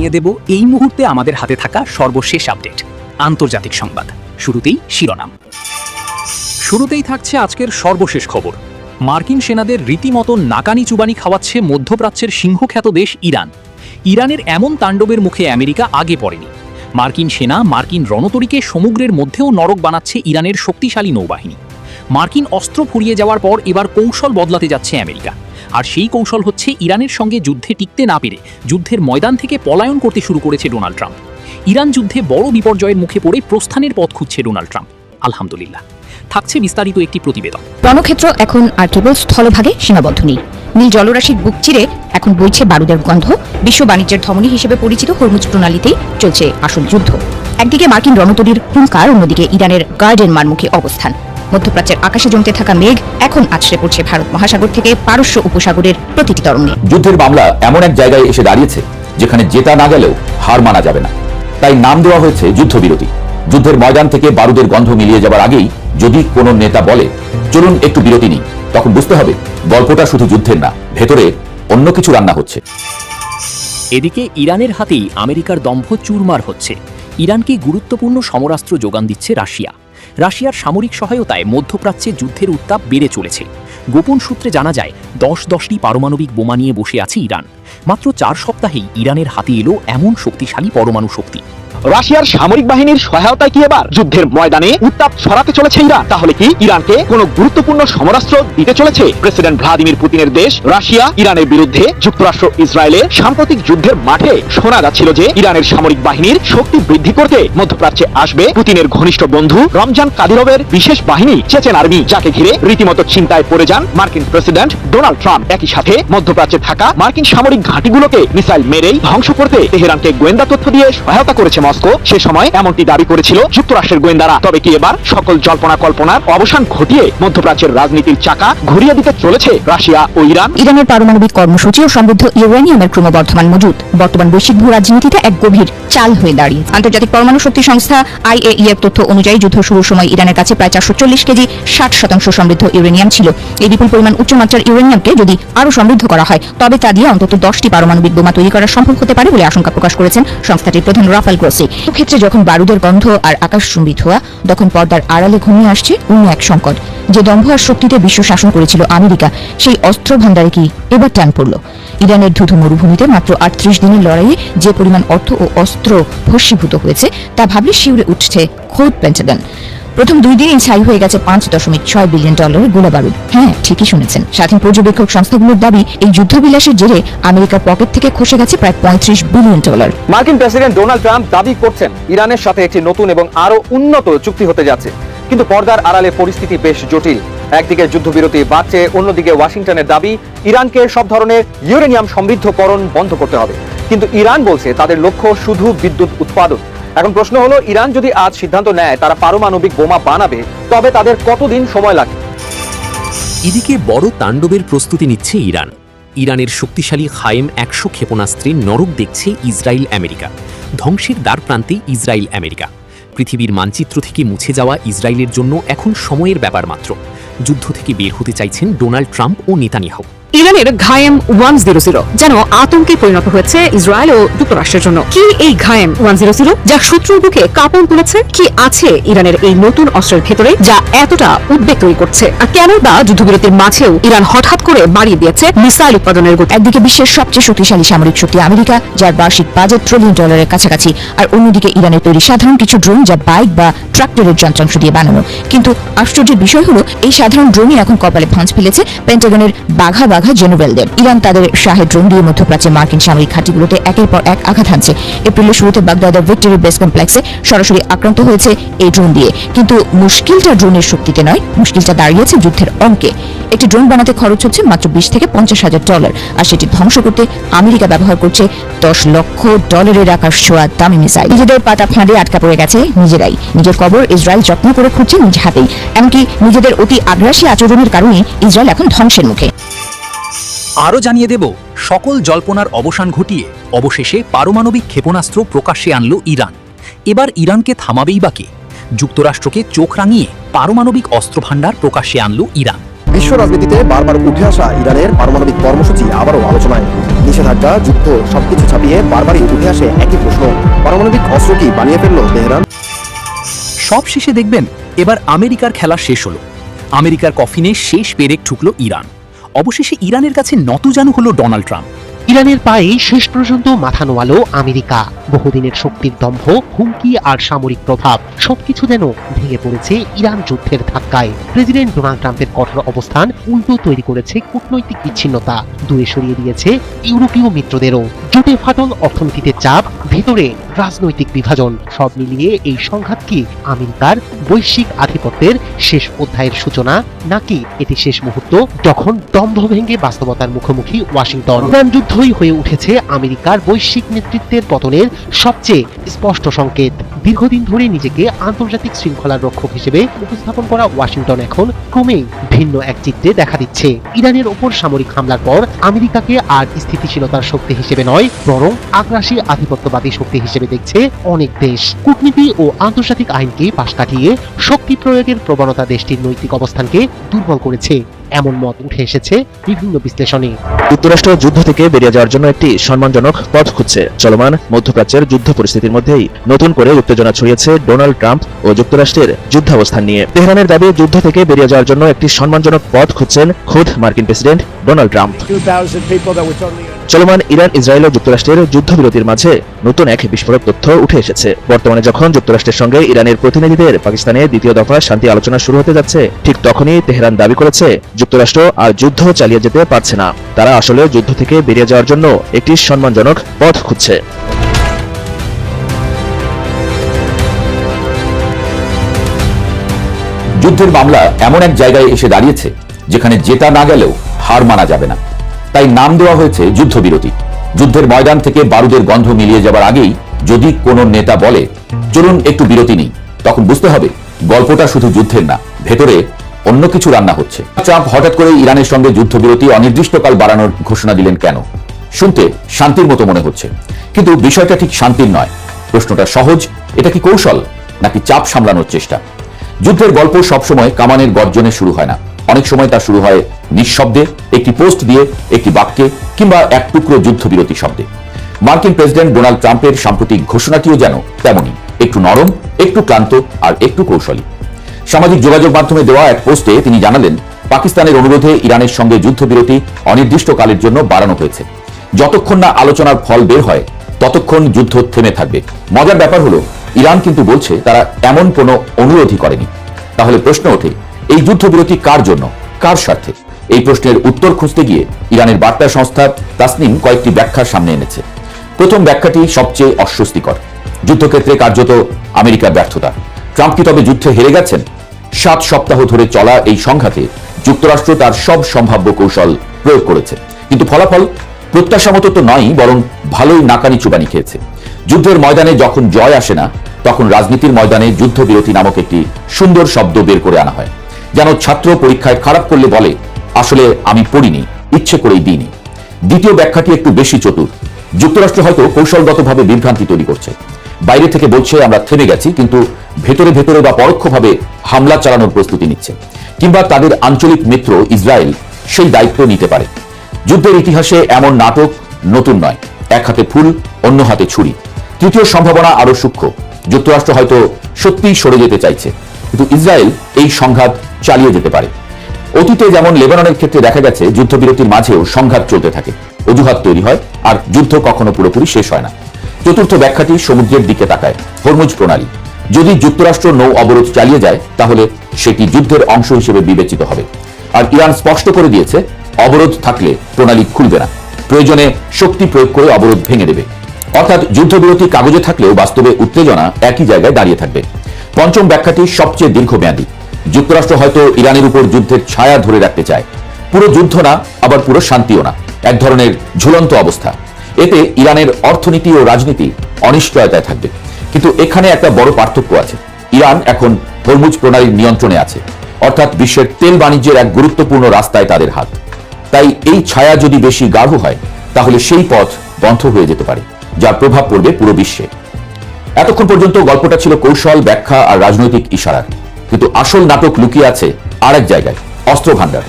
জানিয়ে দেব এই মুহূর্তে আমাদের হাতে থাকা সর্বশেষ আপডেট, আন্তর্জাতিক সংবাদ। শুরুতেই শিরোনাম। শুরুতেই থাকছে আজকের সর্বশেষ খবর। মার্কিন সেনাদের রীতিমতো নাকানি চুবানি খাওয়াচ্ছে মধ্যপ্রাচ্যের সিংহখ্যাত দেশ ইরান। ইরানের এমন তাণ্ডবের মুখে আমেরিকা আগে পড়েনি। মার্কিন সেনা মার্কিন রণতরীকে সমুদ্রের মধ্যেও নরক বানাচ্ছে ইরানের শক্তিশালী নৌবাহিনী। মার্কিন অস্ত্র ফুরিয়ে যাওয়ার পর এবার কৌশল বদলাতে যাচ্ছে আমেরিকা। আর সেই কৌশল হচ্ছে ইরানের সঙ্গে যুদ্ধে টিকতে না পেরে যুদ্ধের ময়দান থেকে পলায়ন করতে শুরু করেছে ডোনাল্ড ট্রাম্প। ইরান যুদ্ধে বড় বিপর্যয়ের মুখে পড়ে প্রস্থানের পথ খুঁজছে ডোনাল্ড ট্রাম্প। আলহামদুলিল্লাহ। থাকছে বিস্তারিত একটি প্রতিবেদন। রণক্ষেত্র এখন আর কেবল স্থলভাগে সীমাবদ্ধ নেই। নীল জলরাশির বুক চিরে এখন বইছে বারুদের গন্ধ। বিশ্ব বাণিজ্যের ধমনী হিসেবে পরিচিত হরমুজ প্রণালীতেই চলছে আসল যুদ্ধ। একদিকে মার্কিন রণতরীর হুঙ্কার, অন্যদিকে ইরানের গার্ডেন মারমুখী অবস্থান। মধ্যপ্রাচ্যের আকাশে জমতে থাকা মেঘ এখন আছড়ে পড়ছে ভারত মহাসাগর থেকে পারস্য উপসাগরের প্রতিটি তরঙ্গে। যুদ্ধের মামলা এমন এক জায়গায় এসে দাঁড়িয়েছে যেখানে জেতা না গেলেও হার মানা যাবে না। তাই নাম দেওয়া হয়েছে যুদ্ধবিরতি। যুদ্ধের ময়দান থেকে বারুদের গন্ধ মিলিয়ে যাবার আগেই যদি কোনো নেতা বলে চলুন একটু বিরতি নিই, তখন বুঝতে হবে গল্পটা শুধু যুদ্ধের না, ভেতরে অন্য কিছু রান্না হচ্ছে। এদিকে ইরানের হাতেই আমেরিকার দম্ভ চুরমার হচ্ছে। ইরানকে গুরুত্বপূর্ণ সমরাস্ত্র যোগান দিচ্ছে রাশিয়া। রাশিয়ার সামরিক সহায়তায় মধ্যপ্রাচ্যে যুদ্ধের উত্তাপ বেড়ে চলেছে। গোপন সূত্রে জানা যায় 10টি পারমাণবিক বোমা নিয়ে বসে আছে ইরান। মাত্র 4 সপ্তাহেই ইরানের হাতে এলো এমন শক্তিশালী পরমাণু শক্তি। রাশিয়ার সামরিক বাহিনীর সহায়তায় কি এবার যুদ্ধের ময়দানে উত্তাপ ছড়াতে চলেছে ইরান? তাহলে কি ইরানকে কোনো গুরুত্বপূর্ণ সমরাস্ত্র দিতে চলেছে প্রেসিডেন্ট ভ্লাদিমির পুতিনের দেশ রাশিয়া? ইরানের বিরুদ্ধে যুক্তরাষ্ট্র ইসরায়েলে সাম্প্রতিক যুদ্ধের মাঠে শোনা যাচ্ছিল যে ইরানের সামরিক বাহিনীর শক্তি বৃদ্ধি করতে মধ্যপ্রাচ্যে আসবে পুতিনের ঘনিষ্ঠ বন্ধু রমজান কাদিরভের বিশেষ বাহিনী চেচেন আর্মি, যাকে ঘিরে রীতিমতো চিন্তায় পড়ে যান মার্কিন প্রেসিডেন্ট ডোনাল্ড ট্রাম্প। একই সাথে মধ্যপ্রাচ্যে থাকা মার্কিন সামরিক ঘাঁটিগুলোকে মিসাইল মেরেই ধ্বংস করতে তেহরানকে গোয়েন্দা তথ্য দিয়ে সহায়তা করেছে মস্কো। সে সময় এমনটি দাবি করেছিল যুক্তরাষ্ট্রের গোয়েন্দারা। তবে কি এবার সকল জল্পনা কল্পনার অবসান ঘটিয়ে মধ্যপ্রাচ্যের রাজনীতির চাকা ঘুরিয়ে দিতে চলেছে রাশিয়া ও ইরান? ইরানের পারমাণবিক কর্মসূচি ও সমৃদ্ধ ইউরেনিয়ামের ক্রমবর্ধমান মজুদ বর্তমান বৈশ্বিক ভূ রাজনীতিতে এক গভীর চাল হয়ে দাঁড়িয়ে। আন্তর্জাতিক পরমাণু শক্তি সংস্থা IAEA এর তথ্য অনুযায়ী যুদ্ধ শুরুর সময় ইরানের কাছে প্রায় 440 কেজি 60% সমৃদ্ধ ইউরেনিয়াম ছিল। এই বিপুল পরিমাণ উচ্চমাত্রার ইউরেনিয়ামকে যদি আরও সমৃদ্ধ করা হয় তবে তা দিয়ে অন্তত 10টি পারমাণবিক বোমা তৈরি করা সম্ভব হতে পারে বলে আশঙ্কা প্রকাশ করেছেন সংস্থাটির প্রধান রাফাল গ্রোসি। ক্ষেত্রে যখন বারুদের গন্ধ আর আকাশচুম্বী ধোঁয়া, তখন পর্দার আড়ালে ঘনিয়ে আসছে অন্য এক সংকট। যে দম্ভ আর শক্তিতে বিশ্ব শাসন করেছিল আমেরিকা, সেই অস্ত্র ভান্ডারে কি এবার টান পড়ল? ইরানের ধুধু মরুভূমিতে মাত্র 38 দিনের লড়াইয়ে যে পরিমাণ অর্থ ও অস্ত্র ভস্মীভূত হয়েছে তা ভাবলে শিউরে উঠছে খোদ পেন্টাগন। প্রথম 2 দিনেই ছাই হয়ে গেছে $5.6 বিলিয়ন গোলা বারুদ। হ্যাঁ, ঠিকই শুনেছেন। স্বাধীন পর্যবেক্ষক সংস্থাগুলোর দাবি এই যুদ্ধবিলাসের জেরে আমেরিকার পকেট থেকে খসে গেছে প্রায় $35 বিলিয়ন। মার্কিন প্রেসিডেন্ট ডোনাল্ড ট্রাম্প দাবি করছেন ইরানের সাথে একটি নতুন এবং আরো উন্নত চুক্তি হতে যাচ্ছে, কিন্তু পর্দার আড়ালে পরিস্থিতি বেশ জটিল। একদিকে যুদ্ধবিরতি বাড়ছে, অন্যদিকে ওয়াশিংটনের দাবি ইরানকে সব ধরনের ইউরেনিয়াম সমৃদ্ধকরণ বন্ধ করতে হবে। কিন্তু ইরান বলছে তাদের লক্ষ্য শুধু বিদ্যুৎ উৎপাদন। এখন প্রশ্ন হলো, ইরান যদি আজ সিদ্ধান্ত নেয় তারা পারমাণবিক বোমা বানাবে, তবে তাদের কতদিন সময় লাগবে? এদিকে বড় তাণ্ডবের প্রস্তুতি নিচ্ছে ইরান। ইরানের শক্তিশালী খায়েম 100 ক্ষেপণাস্ত্রে নরক দেখছে ইসরায়েল আমেরিকা। ধ্বংসের দ্বার প্রান্তে ইসরায়েল আমেরিকা। পৃথিবীর মানচিত্র থেকে মুছে যাওয়া ইসরায়েলের জন্য এখন সময়ের ব্যাপার মাত্র। যুদ্ধ থেকে বের হতে চাইছেন ডোনাল্ড ট্রাম্প ও নেতানিয়াহু। ইরানের ঘায়েম 100 যেন আতঙ্কে পরিণত হয়েছে ইসরায়েল ও যুক্তরাষ্ট্রের জন্য। কি এই ঘায়েম 100 যা শত্রুর বুকে কাঁপন তুলেছে? কি আছে ইরানের এই নতুন অস্ত্রের ভেতরে যা এতটা উদ্বেগ তৈরি করছে? আর কেন বা যুদ্ধবিরতির মাঝেও ইরান হঠাৎ করে বাড়িয়ে দিয়েছে মিসাইল উৎপাদনের গতি? একদিকে বিশ্বের সবচেয়ে শক্তিশালী সামরিক শক্তি আমেরিকা, যার বার্ষিক বাজেট $1 ট্রিলিয়ন কাছাকাছি, আর অন্যদিকে ইরানের তৈরি সাধারণ কিছু ড্রোন যা বাইক বা ট্রাক্টরের যন্ত্রাংশ দিয়ে বানানো। কিন্তু আশ্চর্যের বিষয় হলো, এই সাধারণ ড্রোনই এখন কপালে ভাঁজ ফেলেছে পেন্টাগনের বাঘা জেনারেলদের। ইরান তাদের শাহেদ ড্রোন দিয়ে মধ্যপ্রাচ্যে মার্কিন সামরিক ঘাঁটিগুলোতে একের পর এক আঘাত হানছে। এপ্রিলের শুরুতে বাগদাদের ভিক্টোরি বেস কমপ্লেক্সে সরাসরি আক্রান্ত হয়েছে এই ড্রোন দিয়ে। কিন্তু মুশকিলটা ড্রোনের শক্তিতে নয়, মুশকিলটা দাঁড়িয়েছে যুদ্ধের অঙ্কে। একটি ড্রোন বানাতে খরচ হচ্ছে মাত্র $20 থেকে $50,000, আর সেটি ধ্বংস করতে আমেরিকা ব্যবহার করছে $10 লক্ষ আকাশ ছোঁয়া দামি মিসাইল। নিজেদের পাতা ফাঁদে আটকা পড়ে গেছে নিজেরাই। নিজের কবর ইসরায়েল যত্ন করে খুঁজছে নিজ হাতেই। এমনকি নিজেদের অতি আগ্রাসী আচরণের কারণে ইসরায়েল এখন ধ্বংসের মুখে। আরও জানিয়ে দেব, সকল জল্পনার অবসান ঘটিয়ে অবশেষে পারমাণবিক ক্ষেপণাস্ত্র প্রকাশ্যে আনল ইরান। এবার ইরানকে থামাবেই বা কে? যুক্তরাষ্ট্রকে চোখ রাঙিয়ে পারমাণবিক অস্ত্রভাণ্ডার প্রকাশ্যে আনল ইরান। বিশ্ব রাজনীতিতে বারবার উঠে আসা ইরানের পারমাণবিক কর্মসূচি আবারও আলোচনায়। নিষেধাজ্ঞা, যুদ্ধ সবকিছু ছাপিয়ে বারবারই উঠে আসে একই প্রশ্ন, পারমাণবিক অস্ত্র কি বানিয়ে ফেলল তেহরান? সব শেষে দেখবেন এবার আমেরিকার খেলা শেষ হলো। আমেরিকার কফিনে শেষ পেরেক ঠুকলো ইরান। অবশেষে ইরানের কাছে নতজানু হলো ডোনাল্ড ট্রাম্প। ইরানের পায়ে শেষ পর্যন্ত মাথা নোয়ালো আমেরিকা। বহুদিনের শক্তির দম্ভ, হুমকি আর সামরিক প্রভাব সবকিছু যেন ভেঙে পড়েছে ইরান যুদ্ধের ধাক্কায়। প্রেসিডেন্ট ডোনাল্ড ট্রাম্পের কঠোর অবস্থান উল্টো তৈরি করেছে কূটনৈতিক বিচ্ছিন্নতা, দূরে সরিয়ে দিয়েছে ইউরোপীয় মিত্রদেরও। জোটে ফাটল, অর্থনীতিতে চাপ, ভেতরে রাজনৈতিক বিভাজন, সব মিলিয়ে এই সংঘাত কি আমেরিকার বৈশ্বিক আধিপত্যের শেষ অধ্যায়ের সূচনা, নাকি এটি শেষ মুহূর্ত যখন দম্ভ ভেঙে বাস্তবতার মুখোমুখি ওয়াশিংটন? ইরান যুদ্ধই হয়ে উঠেছে আমেরিকার বৈশ্বিক নেতৃত্বের পতনের সবচেয়ে স্পষ্ট সংকেত। দীর্ঘদিন ধরে নিজেকে আন্তর্জাতিক শৃঙ্খলার রক্ষক হিসেবে উপস্থাপন করা ওয়াশিংটন এখন ক্রমেই ভিন্ন এক চিত্রে দেখা দিচ্ছে। ইরানের ওপর সামরিক হামলার পর আমেরিকাকে আর স্থিতিশীলতার শক্তি হিসেবে নয়, বরং আগ্রাসী আধিপত্যবাদী শক্তি হিসেবে দেখছে অনেক দেশ। কূটনীতি ও আন্তর্জাতিক আইনকে পাশ কাটিয়ে শক্তি প্রয়োগের প্রবণতা দেশটির নৈতিক অবস্থানকে দুর্বল করেছে, এমন মত উঠে এসেছে বিভিন্ন বিশ্লেষণে। যুক্তরাষ্ট্র যুদ্ধ থেকে বেরিয়ে যাওয়ার জন্য একটি সম্মানজনক পথ খুঁজছে। চলমান মধ্যপ্রাচ্যের যুদ্ধ পরিস্থিতির মধ্যেই নতুন করে উত্তেজনা ছড়িয়েছে ডোনাল্ড ট্রাম্প ও যুক্তরাষ্ট্রের যুদ্ধাবস্থান নিয়ে। তেহরানের দাবি যুদ্ধ থেকে বেরিয়ে যাওয়ার জন্য একটি সম্মানজনক পথ খুঁজছেন খোদ মার্কিন প্রেসিডেন্ট ডোনাল্ড ট্রাম্প। চলমান ইরান, ইসরায়েল ও যুক্তরাষ্ট্রের যুদ্ধবিরতির মাঝে নতুন এক বিস্ফোরক তথ্য উঠে এসেছে। বর্তমানে যখন যুক্তরাষ্ট্রের সঙ্গে ইরানের প্রতিনিধিদের পাকিস্তানে দ্বিতীয় দফা শান্তি আলোচনা শুরু হতে যাচ্ছে, ঠিক তখনই তেহরান দাবি করেছে যুক্তরাষ্ট্র আর যুদ্ধ চালিয়ে যেতে পারছে না। তারা আসলে যুদ্ধ থেকে বেরিয়ে যাওয়ার জন্য একটি সম্মানজনক পথ খুঁজছে। যুদ্ধের মামলা এমন এক জায়গায় এসে দাঁড়িয়েছে যেখানে জেতা না গেলেও হার মানা যাবে না। তাই নাম দেওয়া হয়েছে যুদ্ধবিরতি। যুদ্ধের ময়দান থেকে বারুদের গন্ধ মিলিয়ে যাবার আগেই যদি কোনো নেতা বলে চলুন একটু বিরতি নিই, তখন বুঝতে হবে গল্পটা শুধু যুদ্ধের না, ভেতরে অন্য কিছু রান্না হচ্ছে। ট্রাম্প হঠাৎ করে ইরানের সঙ্গে যুদ্ধবিরতি অনির্দিষ্টকাল বাড়ানোর ঘোষণা দিলেন কেন? শুনতে শান্তির মতো মনে হচ্ছে, কিন্তু বিষয়টা ঠিক শান্তির নয়। প্রশ্নটা সহজ, এটা কি কৌশল নাকি চাপ সামলানোর চেষ্টা? যুদ্ধের গল্প সবসময় কামানের গর্জনে শুরু হয় না। অনেক সময় তা শুরু হয় নিঃশব্দে, একটি পোস্ট দিয়ে, একটি বাক্যে, কিংবা এক টুকরো যুদ্ধবিরতি শব্দে। মার্কিন প্রেসিডেন্ট ডোনাল্ড ট্রাম্পের সাম্প্রতিক ঘোষণাটিও যেন তেমনই, একটু নরম, একটু ক্লান্ত আর একটু কৌশলী। সামাজিক যোগাযোগ মাধ্যমে দেওয়া এক পোস্টে তিনি জানালেন, পাকিস্তানের অনুরোধে ইরানের সঙ্গে যুদ্ধবিরতি অনির্দিষ্টকালের জন্য বাড়ানো হয়েছে। যতক্ষণ না আলোচনার ফল বের হয় ততক্ষণ যুদ্ধ থেমে থাকবে। মজার ব্যাপার হলো, ইরান কিন্তু বলছে তারা এমন কোনো অনুরোধই করেনি। তাহলে প্রশ্ন ওঠে, এই যুদ্ধবিরতি কার জন্য, কার স্বার্থে? এই প্রশ্নের উত্তর খুঁজতে গিয়ে ইরানের বার্তা সংস্থা তাসনিম কয়েকটি ব্যাখ্যার সামনে এনেছে। প্রথম ব্যাখ্যাটি সবচেয়ে অস্বস্তিকর। যুদ্ধক্ষেত্রে কার্যত আমেরিকার ব্যর্থতা। ট্রাম্প কি তবে যুদ্ধে হেরে গেছেন? 7 সপ্তাহ ধরে চলা এই সংঘাতে যুক্তরাষ্ট্র তার সব সম্ভাব্য কৌশল প্রয়োগ করেছে, কিন্তু ফলাফল প্রত্যাশা মতো তো নয়, বরং ভালোই নাকানি চুবানি খেয়েছে। যুদ্ধের ময়দানে যখন জয় আসে না, তখন রাজনীতির ময়দানে যুদ্ধবিরতি নামক একটি সুন্দর শব্দ বের করে আনা হয়, যেন ছাত্র পরীক্ষায় খারাপ করলে বলে, আসলে আমি পড়িনি, ইচ্ছে করেই দিইনি। দ্বিতীয় ব্যাখ্যাটি একটু বেশি চতুর। যুক্তরাষ্ট্র হয়তো কৌশলগতভাবে বিভ্রান্তি তৈরি করছে। বাইরে থেকে বলছে আমরা থেমে গেছি, কিন্তু ভেতরে ভেতরে বা পরোক্ষভাবে হামলা চালানোর প্রস্তুতি নিচ্ছে। কিংবা তাদের আঞ্চলিক মিত্র ইসরায়েল সেই দায়িত্ব নিতে পারে। যুদ্ধের ইতিহাসে এমন নাটক নতুন নয়, এক হাতে ফুল, অন্য হাতে ছুরি। তৃতীয় সম্ভাবনা আরো সূক্ষ্ম। যুক্তরাষ্ট্র হয়তো সত্যিই সরে যেতে চাইছে, কিন্তু ইসরায়েল এই সংঘাত চালিয়ে যেতে পারে। অতীতে যেমন লেবাননের ক্ষেত্রে দেখা গেছে, যুদ্ধবিরতির মাঝেও সংঘাত চলতে থাকে, অজুহাত তৈরি হয়, আর যুদ্ধ কখনো পুরোপুরি শেষ হয় না। চতুর্থ ব্যাখ্যাটি সমুদ্রের দিকে তাকায়, হরমুজ প্রণালী। যদি যুক্তরাষ্ট্র নৌ অবরোধ চালিয়ে যায়, তাহলে সেটি যুদ্ধের অংশ হিসেবে বিবেচিত হবে। আর ইরান স্পষ্ট করে দিয়েছে, অবরোধ থাকলে প্রণালী খুলবে না, প্রয়োজনে শক্তি প্রয়োগ করে অবরোধ ভেঙে দেবে। অর্থাৎ যুদ্ধবিরতি কাগজে থাকলেও বাস্তবে উত্তেজনা একই জায়গায় দাঁড়িয়ে থাকবে। পঞ্চম ব্যাখ্যাটি সবচেয়ে দীর্ঘমেয়াদী। যুক্তরাষ্ট্র হয়তো ইরানের উপর যুদ্ধের ছায়া ধরে রাখতে চায়, পুরো যুদ্ধ না, আবার পুরো শান্তিও না, এক ধরনের ঝুলন্ত অবস্থা। এতে ইরানের অর্থনীতি ও রাজনীতি অনিশ্চয়তায় থাকবে। কিন্তু এখানে একটা বড় পার্থক্য আছে। ইরান এখন হরমুজ প্রণালীর নিয়ন্ত্রণে আছে, অর্থাৎ বিশ্বের তেল বাণিজ্যের এক গুরুত্বপূর্ণ রাস্তায় তাদের হাত। তাই এই ছায়া যদি বেশি গাঢ় হয়, তাহলে সেই পথ বন্ধ হয়ে যেতে পারে, যার প্রভাব পড়বে পুরো বিশ্বে। এতক্ষণ পর্যন্ত গল্পটা ছিল কৌশল, ব্যাখ্যা আর রাজনৈতিক ইশারার, কিন্তু আসল নাটক লুকিয়ে আছে আরেক জায়গায়, অস্ত্র ভান্ডার।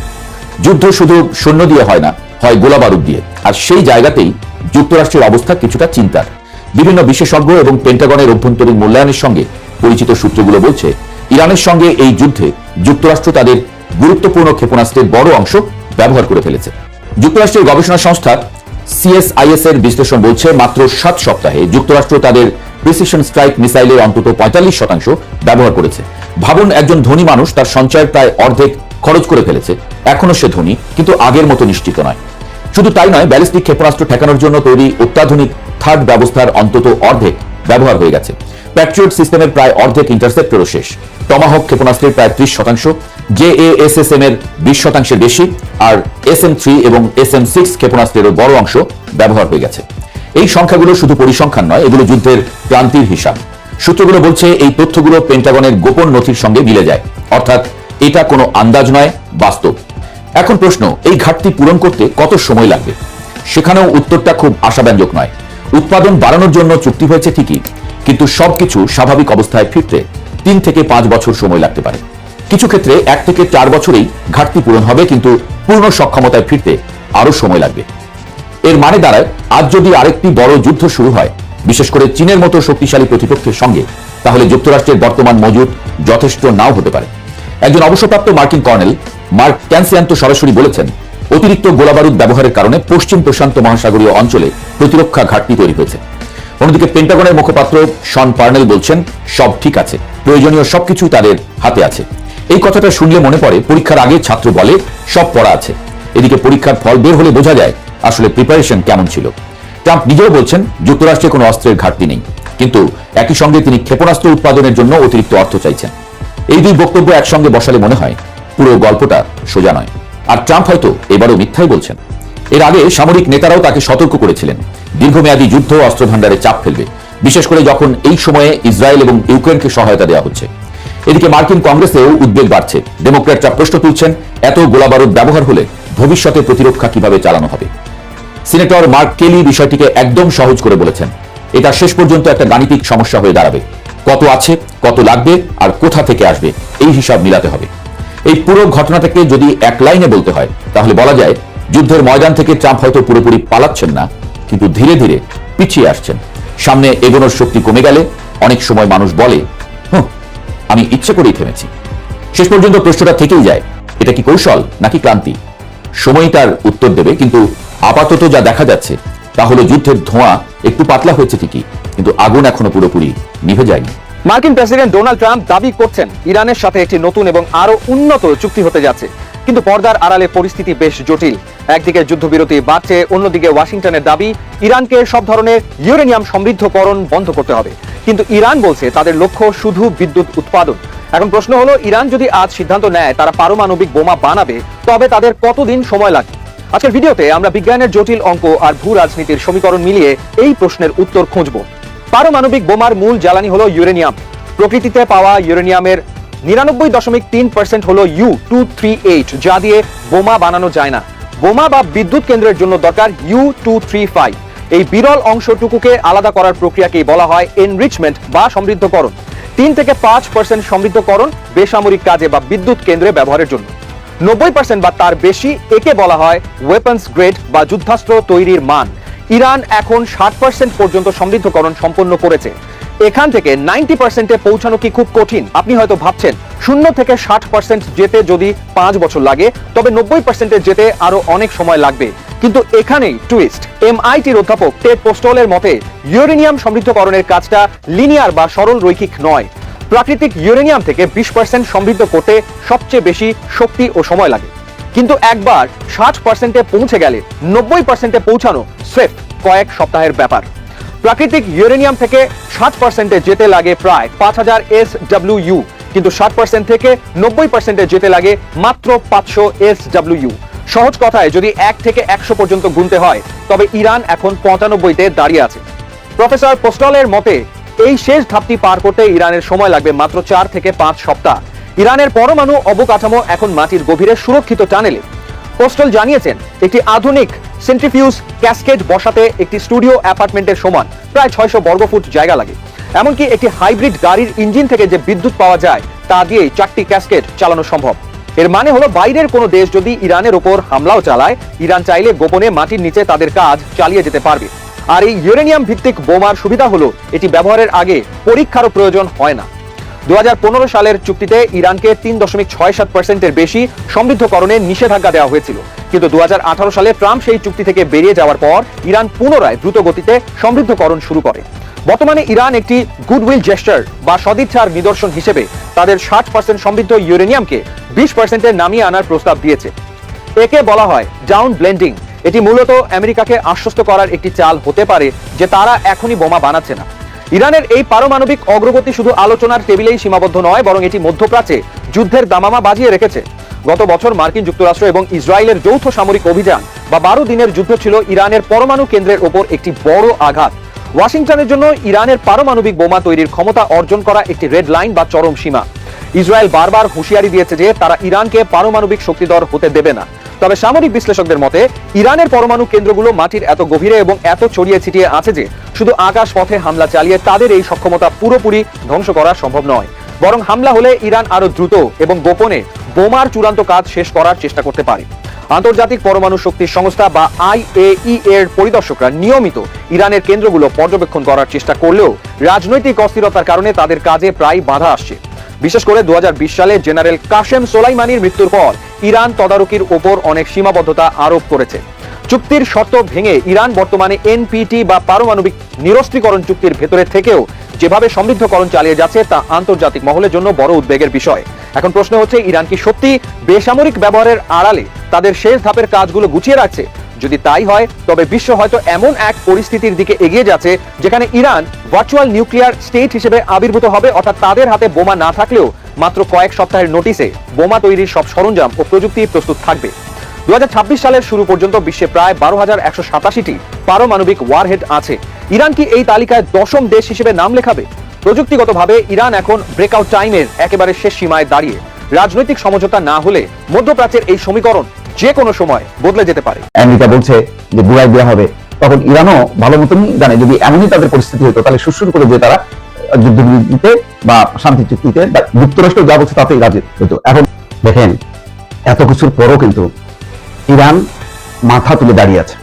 যুদ্ধ শুধু সৈন্য দিয়ে হয় না, হয় গোলা বারুদ দিয়ে। আর সেই জায়গাতেই যুক্তরাষ্ট্রের অবস্থা কিছুটা চিন্তার। বিভিন্ন বিশেষজ্ঞ এবং পেন্টাগনের অভ্যন্তরীণ মূল্যায়নের সঙ্গে পরিচিত সূত্রগুলো বলছে, ইরানের সঙ্গে এই যুদ্ধে যুক্তরাষ্ট্র তাদের গুরুত্বপূর্ণ ক্ষেপণাস্ত্রের বড় অংশ ব্যবহার করে ফেলেছে। যুক্তরাষ্ট্রের গবেষণা সংস্থা CSIS এর বিশ্লেষণ বলছে, মাত্র 7 সপ্তাহে যুক্তরাষ্ট্র তাদের প্রিসিশন স্ট্রাইক মিসাইলের অন্তত 45% ব্যবহার করেছে। ভাবুন, একজন ধনী মানুষ তার সঞ্চয়ের প্রায় অর্ধেক খরচ করে ফেলেছে। এখনো সে ধনী, কিন্তু আগের মতো নিশ্চিত নয়। শুধু তাই নয়, ব্যালিস্টিক ক্ষেপণাস্ত্র ঠেকানোর জন্য তৈরি অত্যাধুনিক থার্ড ব্যবস্থার অন্তত অর্ধেক ব্যবহার হয়ে গেছে। প্যাট্রিয়ট সিস্টেমের প্রায় অর্ধেক ইন্টারসেপ্টরও শেষ। টমাহক ক্ষেপণাস্ত্রের প্রায় 30%, JASSM এর 20% বেশি, আর SM-3 এবং SM-6 ক্ষেপণাস্ত্রেরও বড় অংশ ব্যবহার হয়ে গেছে। এই সংখ্যাগুলো শুধু পরিসংখ্যান নয়, এগুলো যুদ্ধের ক্রান্তির হিসাব। সূত্রগুলো বলছে, এই তথ্যগুলো পেন্টাগনের গোপন নথির সঙ্গে মিলে যায়, অর্থাৎ এটা কোনো আন্দাজ নয়, বাস্তব। এখন প্রশ্ন, এই ঘাটতি পূরণ করতে কত সময় লাগবে? সেখানেও উত্তরটা খুব আশাব্যঞ্জক নয়। উৎপাদন বাড়ানোর জন্য চুক্তি হয়েছে ঠিকই, কিন্তু সবকিছু স্বাভাবিক অবস্থায় ফিরতে 3 থেকে 5 বছর সময় লাগতে পারে। কিছু ক্ষেত্রে 1 থেকে 4 বছরেই ঘাটতি পূরণ হবে, কিন্তু পূর্ণ সক্ষমতায় ফিরতে আরো সময় লাগবে। এর মানে দাঁড়ায়, আজ যদি আরেকটি বড় যুদ্ধ শুরু হয়, বিশেষ করে চীনের মতো শক্তিশালী প্রতিপক্ষের সঙ্গে, তাহলে যুক্তরাষ্ট্রের বর্তমান মজুদ যথেষ্ট নাও হতে পারে। একজন অবসরপ্রাপ্ত মার্কিন কর্নেল মার্ক ক্যানসিয়ান তো সরাসরি বলেছেন, অতিরিক্ত গোলাবারুদ ব্যবহারের কারণে পশ্চিম প্রশান্ত মহাসাগরীয় অঞ্চলে প্রতিরক্ষা ঘাটতি তৈরি হয়েছে। অন্যদিকে পেন্টাগনের মুখপাত্র শন পার্নেল বলছেন, সব ঠিক আছে, প্রয়োজনীয় সবকিছু তাদের হাতে আছে। এই কথাটা শুনলে মনে পড়ে, পরীক্ষার আগে ছাত্র বলে সব পড়া আছে, এদিকে পরীক্ষার ফল বের হলে বোঝা যায় আসলে প্রিপারেশন কেমন ছিল। ট্রাম্প নিজেও বলছেন, যুক্তরাষ্ট্রে কোনো অস্ত্রের ঘাটতি নেই, কিন্তু একই সঙ্গে তিনি ক্ষেপণাস্ত্র উৎপাদনের জন্য অতিরিক্ত অর্থ চাইছেন। এই দুই বক্তব্য একসঙ্গে বসালে মনে হয় পুরো গল্পটা সোজা নয়। আর ট্রাম্প হয়তো এবারও মিথ্যাই বলছেন। এর আগে সামরিক নেতারাও তাকে সতর্ক করেছিলেন, দীর্ঘমেয়াদী যুদ্ধ অস্ত্র ভাণ্ডারে চাপ ফেলবে, বিশেষ করে যখন এই সময়ে ইসরায়েল এবং ইউক্রেনকে সহায়তা দেওয়া হচ্ছে। এদিকে মার্কিন কংগ্রেসেও উদ্বেগ বাড়ছে। ডেমোক্র্যাটরা প্রশ্ন তুলছেন, এত গোলাবারুদ ব্যবহার হলে ভবিষ্যতে প্রতিরক্ষা কিভাবে চালানো হবে? সিনেটর মার্ক কেলি বিষয়টিকে একদম সহজ করে বলেছেন, এটা শেষ পর্যন্ত একটা গাণিতিক সমস্যা হয়ে দাঁড়াবে। কত আছে, কত লাগবে, আর কোথা থেকে আসবে, এই হিসাব মিলাতে হবে। এই পুরো ঘটনাটাকে যদি এক লাইনে বলতে হয়, তাহলে বলা যায়, যুদ্ধের ময়দান থেকে ট্রাম্প হয়তো পুরোপুরি পালাচ্ছেন না, কিন্তু ধীরে ধীরে পিছিয়ে আসছেন। সামনে এগোনোর শক্তি কমে গেলে অনেক সময় মানুষ বলে, আমি ইচ্ছে করেই থেমেছি। শেষ পর্যন্ত প্রশ্নটা থেকেই যায়, এটা কি কৌশল নাকি ক্লান্তি? সময় তার উত্তর দেবে, কিন্তু আপাতত যা দেখা যাচ্ছে তা হলো যুদ্ধের ধোঁয়া একটু পাতলা হয়েছে ঠিকই, কিন্তু আগুন এখনো পুরোপুরি নিভে যায়নি। মার্কিন প্রেসিডেন্ট ডোনাল্ড ট্রাম্প দাবি করছেন, ইরানের সাথে একটি নতুন এবং আরো উন্নত চুক্তি হতে যাচ্ছে, কিন্তু পর্দার আড়ালে পরিস্থিতি বেশ জটিল। একদিকে যুদ্ধবিরতি বাড়ছে, অন্যদিকে ওয়াশিংটনের দাবি ইরানকে সব ধরনের ইউরেনিয়াম সমৃদ্ধকরণ বন্ধ করতে হবে। কিন্তু ইরান বলছে তাদের লক্ষ্য শুধু বিদ্যুৎ উৎপাদন। এখন প্রশ্ন হলো, ইরান যদি আজ সিদ্ধান্ত নেয় তারা পারমাণবিক বোমা বানাবে, তবে তাদের কতদিন সময় লাগবে? আজকের ভিডিওতে আমরা বিজ্ঞানের জটিল অঙ্ক আর ভূ রাজনীতির সমীকরণ মিলিয়ে এই প্রশ্নের উত্তর খুঁজব। পারমাণবিক বোমার মূল জ্বালানি হলো ইউরেনিয়াম। প্রকৃতিতে পাওয়া ইউরেনিয়ামের 99.3% হলো U-238, যা দিয়ে বোমা বানানো যায় না। বোমা বা বিদ্যুৎ কেন্দ্রের জন্য দরকার U-235। এই বিরল অংশটুকুকে আলাদা করার প্রক্রিয়াকেই বলা হয় এনরিচমেন্ট বা সমৃদ্ধকরণ। 3 থেকে 5% সমৃদ্ধকরণ বেসামরিক কাজে বা বিদ্যুৎ কেন্দ্রে ব্যবহারের জন্য। 90% বা তার বেশি একে বলা হয় ওয়েপন্স গ্রেড বা যুদ্ধাস্ত্র তৈরির মান। ইরান এখন 60% পর্যন্ত সমৃদ্ধকরণ সম্পন্ন করেছে। এখান থেকে 90%-এ পৌঁছানো কি খুব কঠিন? আপনি হয়তো ভাবছেন 0 থেকে 60% যেতে যদি 5 বছর লাগে, তবে 90%-এ যেতে আরো অনেক সময় লাগবে। কিন্তু এখানেই টুইস্ট। MIT-র অধ্যাপক টেড পোস্টলের মতে, ইউরেনিয়াম সমৃদ্ধকরণের কাজটা লিনিয়ার বা সরল রৈখিক নয়। প্রাকৃতিক ইউরেনিয়াম থেকে 20% সমৃদ্ধ করতে সবচেয়ে বেশি শক্তি ও সময় লাগে, কিন্তু একবার 60%-এ পৌঁছে গেলে 90%-এ পৌঁছানো স্রেফ কয়েক সপ্তাহের ব্যাপার। প্রাকৃতিক ইউরেনিয়াম থেকে 60%-এ যেতে লাগে প্রায় 5000 SWU, কিন্তু 60% থেকে 90%-এ যেতে লাগে মাত্র 500 SWU। সহজ কথায়, যদি 1 থেকে 100 পর্যন্ত গুনতে হয়, তবে ইরান এখন 95-তে দাঁড়িয়ে আছে। প্রফেসর পোস্টলের মতে, এই শেষ ধাপটি পার করতে ইরানের সময় লাগবে মাত্র 4 থেকে 5 সপ্তাহ। ইরানের পরমাণু অবকাঠামো এখন মাটির গভীরে সুরক্ষিত টানেলে। পোস্টল জানিয়েছেন, একটি আধুনিক সেন্ট্রিফিউজ ক্যাসকেড বসাতে একটি স্টুডিও অ্যাপার্টমেন্টের সমান প্রায় 600 বর্গফুট জায়গা লাগে। এমনকি একটি হাইব্রিড গাড়ির ইঞ্জিন থেকে যে বিদ্যুৎ পাওয়া যায় তা দিয়েই 4টি ক্যাসকেড চালানো সম্ভব। এর মানে হলো বাইরের কোনো দেশ যদি ইরানের ওপর হামলাও চালায়, ইরান চাইলে গোপনে মাটির নিচে তাদের কাজ চালিয়ে যেতে পারবে। আর এই ইউরেনিয়াম ভিত্তিক বোমার সুবিধা হলো এটি ব্যবহারের আগে পরীক্ষারও প্রয়োজন হয় না। 2015 সালের চুক্তিতে ইরানকে 3.67% বেশি সমৃদ্ধকরণে নিষেধাজ্ঞা দেওয়া হয়েছিল, কিন্তু 2018 সালে ট্রাম্প সেই চুক্তি থেকে বেরিয়ে যাওয়ার পর ইরান পুনরায় দ্রুত গতিতে সমৃদ্ধকরণ শুরু করে। বর্তমানে ইরান একটি গুডউইল জেস্টার বা সদিচ্ছার নিদর্শন হিসেবে তাদের 60% সমৃদ্ধ ইউরেনিয়ামকে 20%-এ নামিয়ে আনার প্রস্তাব দিয়েছে। একে বলা হয় ডাউন ব্লেন্ডিং। এটি মূলত আমেরিকাকে আশ্বস্ত করার একটি চাল হতে পারে যে তারা এখনই বোমা বানাচ্ছে না। ইরানের এই পারমাণবিক অগ্রগতি শুধু আলোচনার টেবিলেই সীমাবদ্ধ নয়, বরং এটি মধ্যপ্রাচ্যে যুদ্ধের দামামা বাজিয়ে রেখেছে। গত বছর মার্কিন যুক্তরাষ্ট্র এবং ইসরায়েলের যৌথ সামরিক অভিযান বা 12 দিনের যুদ্ধ ছিল ইরানের পরমাণু কেন্দ্রের ওপর একটি বড় আঘাত। ওয়াশিংটনের জন্য ইরানের পারমাণবিক বোমা তৈরির ক্ষমতা অর্জন করা একটি রেড লাইন বা চরম সীমা। ইসরায়েল বারবার হুঁশিয়ারি দিয়েছে যে তারা ইরানকে পারমাণবিক শক্তিধর হতে দেবে না। তবে সামরিক বিশ্লেষকদের মতে ইরানের পরমাণু কেন্দ্রগুলো মাটির এত গভীরে এবং এত ছড়িয়ে ছিটিয়ে আছে যে শুধু আকাশ পথে হামলা চালিয়ে তাদের এই সক্ষমতা পুরোপুরি ধ্বংস করা সম্ভব নয়, বরং হামলা হলে ইরান আরো দ্রুত এবং গোপনে বোমার চূড়ান্ত কাজ শেষ করার চেষ্টা করতে পারে। আন্তর্জাতিক পরমাণু শক্তি সংস্থা বা IAEA এর পরিদর্শকরা নিয়মিত ইরানের কেন্দ্রগুলো পর্যবেক্ষণ করার চেষ্টা করলেও রাজনৈতিক অস্থিরতার কারণে তাদের কাজে প্রায় বাধা আসছে। বিশেষ করে 2020 সালে জেনারেল কাশেম সোলাইমানির মৃত্যুর পর ইরান তদারকির ওপর অনেক সীমাবদ্ধতা আরোপ করেছে। চুক্তির শর্ত ভেঙে ইরান বর্তমানে NPT বা পারমাণবিক নিরস্ত্রীকরণ চুক্তির ভেতরে থেকেও যেভাবে সমৃদ্ধকরণ চালিয়ে যাচ্ছে তা আন্তর্জাতিক মহলের জন্য বড় উদ্বেগের বিষয়। এখন প্রশ্ন হচ্ছে, ইরান কি সত্যি বেসামরিক ব্যবহারের আড়ালে তাদের শেষ ধাপের কাজগুলো গুছিয়ে রাখছে? যদি তাই হয় তবে বিশ্ব হয়তো এমন এক পরিস্থিতির দিকে এগিয়ে যাচ্ছে যেখানে ইরান ভার্চুয়াল নিউক্লিয়ার স্টেট হিসেবে আবির্ভূত হবে, অর্থাৎ তাদের হাতে বোমা না থাকলেও মাত্র কয়েক সপ্তাহের নোটিসে বোমা তৈরির সব সরঞ্জাম ও প্রযুক্তি প্রস্তুত থাকবে। 2026 সালের শুরু পর্যন্ত বিশ্বে প্রায় 12,187টি পারমাণবিক ওয়ারহেড আছে। ইরান কি এই তালিকায় 10ম দেশ হিসেবে নাম লেখাবে? প্রযুক্তিগতভাবে ইরান এখন ব্রেকআউট টাইমের একেবারে শেষ সীমায় দাঁড়িয়ে। রাজনৈতিক সমঝোতা না হলে মধ্যপ্রাচ্যের এই সমীকরণ যে কোনো সময় বদলে যেতে পারে। আমেরিকা বলছে যে বুড়াই দেওয়া হবে, তখন ইরানও ভালো মতনই জানে যদি এমনই তাদের পরিস্থিতি হতো তাহলে সুরসুর করে যে তারা যুদ্ধবিরতিতে বা শান্তি চুক্তিতে বা যুক্তরাষ্ট্র যা বলছে তাতেই রাজি হতো। এখন দেখেন, এত কিছুর পরও কিন্তু ইরান মাথা তুলে দাঁড়িয়ে আছে,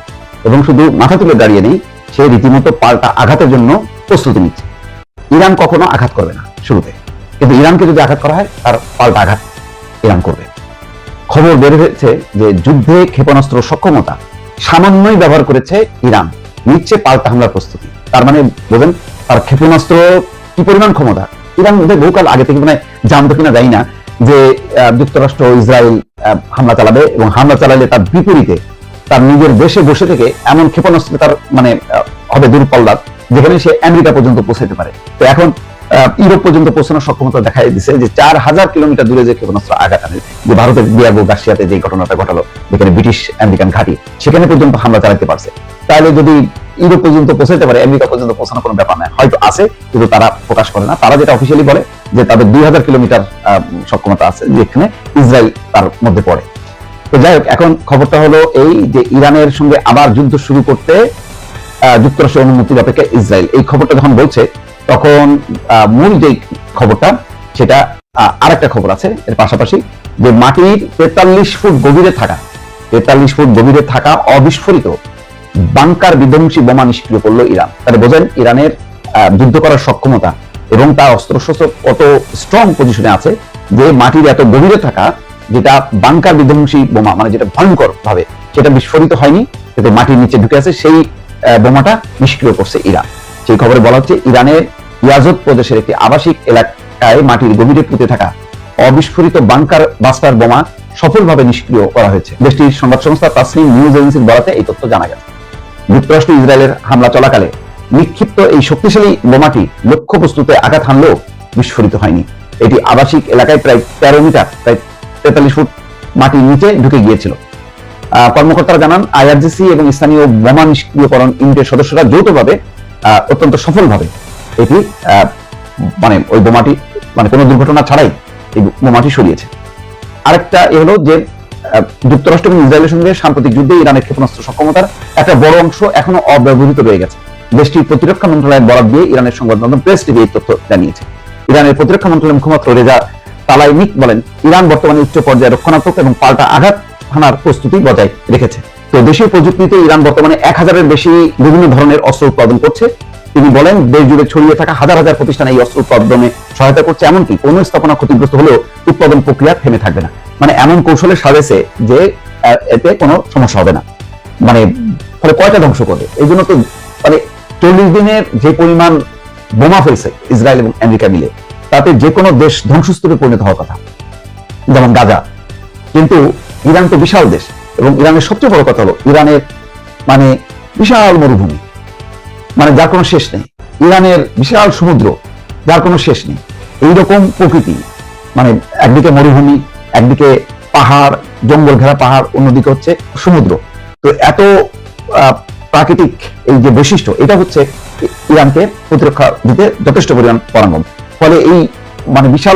এবং শুধু মাথা তুলে দাঁড়িয়ে নেই, সে রীতিমতো পাল্টা আঘাতের জন্য প্রস্তুতি নিচ্ছে। ইরান কখনো আঘাত করবে না শুরুতে, কিন্তু ইরানকে যদি আঘাত করা হয় তার পাল্টা আঘাত ইরান করবে। খবর বের হয়েছে যে যুদ্ধে ক্ষেপণাস্ত্র সক্ষমতা সামান্যই ব্যবহার করেছে ইরান, নিচ্ছে পাল্টা হামলার প্রস্তুতি। তার মানে বোঝেন তার ক্ষেপণাস্ত্র কি পরিমাণ ক্ষমতা। ইরান বহুকাল আগে থেকে মানে জানতো কিনা জানি না যে যুক্তরাষ্ট্র ইসরায়েল হামলা চালাবে, এবং হামলা চালালে তার বিপরীতে তার নিজের দেশে বসে থেকে এমন ক্ষেপণাস্ত্র তার মানে হবে দূরপাল্লার, যেখানে সে আমেরিকা পর্যন্ত পৌঁছাতে পারে। তো এখন ইউরোপ পর্যন্ত পৌঁছানোর সক্ষমতা দেখা দিচ্ছে যে 4000 কিলোমিটার দূরে যে ক্ষেপণাস্ত্র আঘাত আনে, যে ভারতের বিয়াগো গার্সিয়াতে যে ঘটনাটা ঘটালো, যেখানে ব্রিটিশ আমেরিকান ঘাঁটি, সেখানে পর্যন্ত হামলা চালাতে পারছে। তাহলে যদি ইউরোপ পর্যন্ত পৌঁছাতে পারে, আমেরিকা পর্যন্ত পৌঁছানোর কোনো ব্যাপার নয়, হয়তো আছে কিন্তু তারা প্রকাশ করে না। তারা যেটা অফিসিয়ালি বলে যে তাদের 2000 কিলোমিটার সক্ষমতা আছে, যেখানে ইসরায়েল তার মধ্যে পড়ে। তো যাই হোক, এখন খবরটা হলো এই যে ইরানের সঙ্গে আবার যুদ্ধ শুরু করতে যুক্তরাষ্ট্রের অনুমতির অপেক্ষা ইসরায়েল। এই খবরটা যখন বলছে তখন মূল যে খবরটা সেটা আরেকটা খবর আছে এর পাশাপাশি, যে মাটির 43 ফুট গভীরে থাকা 43 ফুট গভীরে থাকা অবিস্ফোরিত বাংকার বিধ্বংসী বোমা নিষ্ক্রিয় করলো ইরান। তাহলে বোঝেন ইরানের যুদ্ধ করার সক্ষমতা এবং তার অস্ত্রশস্ত্র কত স্ট্রং পজিশনে আছে, যে মাটির এত গভীরে থাকা যেটা বাংকার বিধ্বংসী বোমা, মানে যেটা ভয়ঙ্কর ভাবে সেটা বিস্ফোরিত হয়নি, কিন্তু মাটির নিচে ঢুকে আছে, সেই বোমাটা নিষ্ক্রিয় করছে ইরান। সেই খবরে বলা হচ্ছে ইরানের ইয়াজত প্রদেশের একটি আবাসিক এলাকায় মাটির গভীরে পুঁতে থাকা অবিস্ফোরিত বাংকার বাস্টার বোমা সফলভাবে নিষ্ক্রিয় করা হয়েছে। দেশটির সংবাদ সংস্থা তাসনিম নিউজ এজেন্সির বরাতে এই তথ্য জানা গেছে। যুক্তরাষ্ট্র ইসরায়েলের হামলা চলাকালে নিক্ষিপ্ত এই শক্তিশালী বোমাটি লক্ষ্যবস্তুতে আঘাত হানলেও বিস্ফোরিত হয়নি। এটি আবাসিক এলাকায় প্রায় 13 মিটার, প্রায় 43 ফুট মাটির নিচে ঢুকে গিয়েছিল। কর্মকর্তারা জানান, IRGC এবং স্থানীয় বোমা নিষ্ক্রিয়করণ ইউনিটের সদস্যরা যৌথভাবে অত্যন্ত সফলভাবে এটি মানে ওই বোমাটি মানে কোনো দুর্ঘটনা ছাড়াই এই বোমাটি সরিয়েছে। আরেকটা হলো যে যুক্তরাষ্ট্র এবং ইসরায়েলের সঙ্গে সাম্প্রতিক যুদ্ধে ইরানের ক্ষেপণাস্ত্র সক্ষমতার একটা বড় অংশ এখনো অব্যবহৃত রয়ে গেছে। দেশটির প্রতিরক্ষা মন্ত্রণালয়ের বরাত দিয়ে ইরানের সংবাদ মাধ্যম প্রেস টিভি এই তথ্য জানিয়েছে। ইরানের প্রতিরক্ষা মন্ত্রণালয়ের মুখপাত্র রেজা তালাইনিক বলেন, ইরান বর্তমানে উচ্চ পর্যায়ে রক্ষণাত্মক এবং পাল্টা আঘাত হানার প্রস্তুতি বজায় রেখেছে। তো দেশীয় প্রযুক্তিতে ইরান বর্তমানে 1000-এর বেশি বিভিন্ন ধরনের অস্ত্র উৎপাদন করছে। তিনি বলেন, দেশ জুড়ে ছড়িয়ে থাকা হাজার হাজার প্রতিষ্ঠান এই অস্ত্র উৎপাদনে সহায়তা করছে, এমনকি কোনো স্থাপনা ক্ষতিগ্রস্ত হলেও উৎপাদন প্রক্রিয়া থেমে থাকবে না। মানে এমন কৌশলে সাজেছে যে এতে কোনো সমস্যা হবে না, মানে ফলে কয়টা ধ্বংস করবে। এই জন্য তো মানে 40 দিনের যে পরিমাণ বোমা ফেলছে ইসরায়েল এবং আমেরিকা মিলে, তাতে যে কোনো দেশ ধ্বংসস্তূপে পরিণত হওয়ার কথা, যেমন গাজা। কিন্তু ইরান তো বিশাল দেশ, এবং ইরানের সবচেয়ে বড় কথা হলো ইরানের মানে বিশাল মরুভূমি, মানে যার কোনো শেষ নেই। ইরানের বিশাল সমুদ্র, যার কোনো শেষ নেই। এইরকম প্রকৃতি, মানে একদিকে মরুভূমি, একদিকে পাহাড়, জঙ্গল ঘেরা পাহাড়, অন্যদিকে হচ্ছে সমুদ্র। তো এত প্রাকৃতিক এই যে বৈশিষ্ট্য, এটা হচ্ছে ইরানকে প্রতিরক্ষা দিতে যথেষ্ট পরিমাণ পরাঙ্গম। ফলে এই মানে বিশাল